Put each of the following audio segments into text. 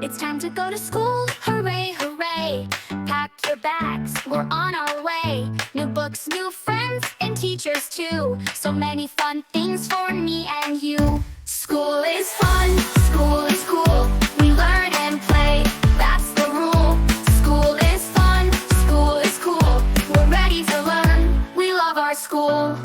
It's time to go to school, hooray, hooray. Pack your bags, we're on our way. New books, new friends, and teachers too. So many fun things for me and you. School is fun, school is cool. We learn and play, that's the rule. School is fun, school is cool. We're ready to learn, we love our school.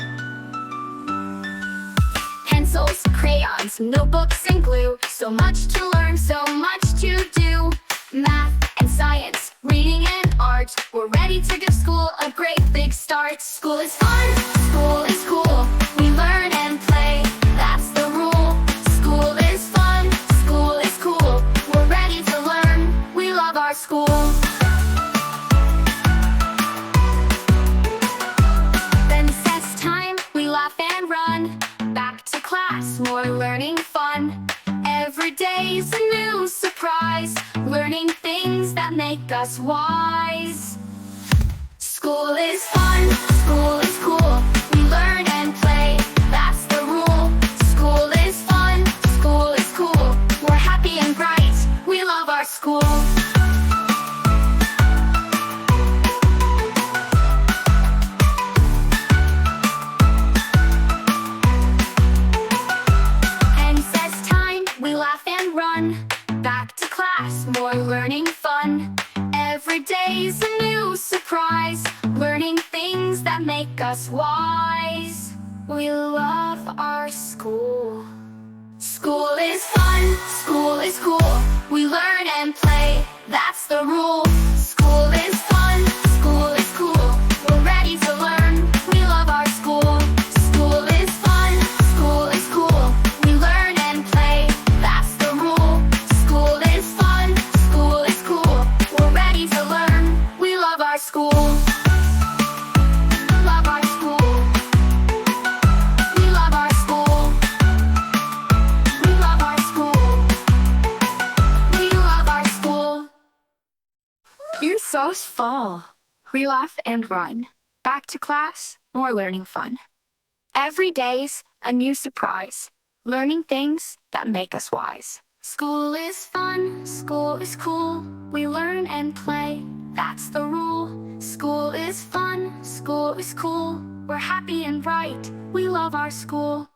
Pencils, crayons, notebooks, and glue. So much to learn, so much to do. Math and science, reading and art. We're ready to give school a great big start. School is fun, school is cool. We learn and play, that's the rule. School is fun, school is cool. We're ready to learn, we love our school. Then recess time, we laugh and run. Back to class, more learning fun. Every day's a new surprise, learning things that make us wise. School is fun, school is cool. We learn and play, that's the rule. School is fun, school is cool. We're happy and bright, we love our school. Back to class, more learning fun. Every day's a new surprise, learning things that make us wise. We love our school. School is fun, school is cool. We learn and play, that's the rule. School is fun, school is cool. We're ready to learn, we love our school. School is fun, school is cool. We learn and play, that's the rule. School is fun, school is cool. We're ready to learn, we love our school. Love our school. We love our school. We love our school. We love our school. You're so full. We laugh and run. Back to class, more learning fun. Every day's a new surprise, learning things that make us wise. School is fun, school is cool. We learn and play, that's the rule. School is fun, school is cool. We're happy and bright, we love our school.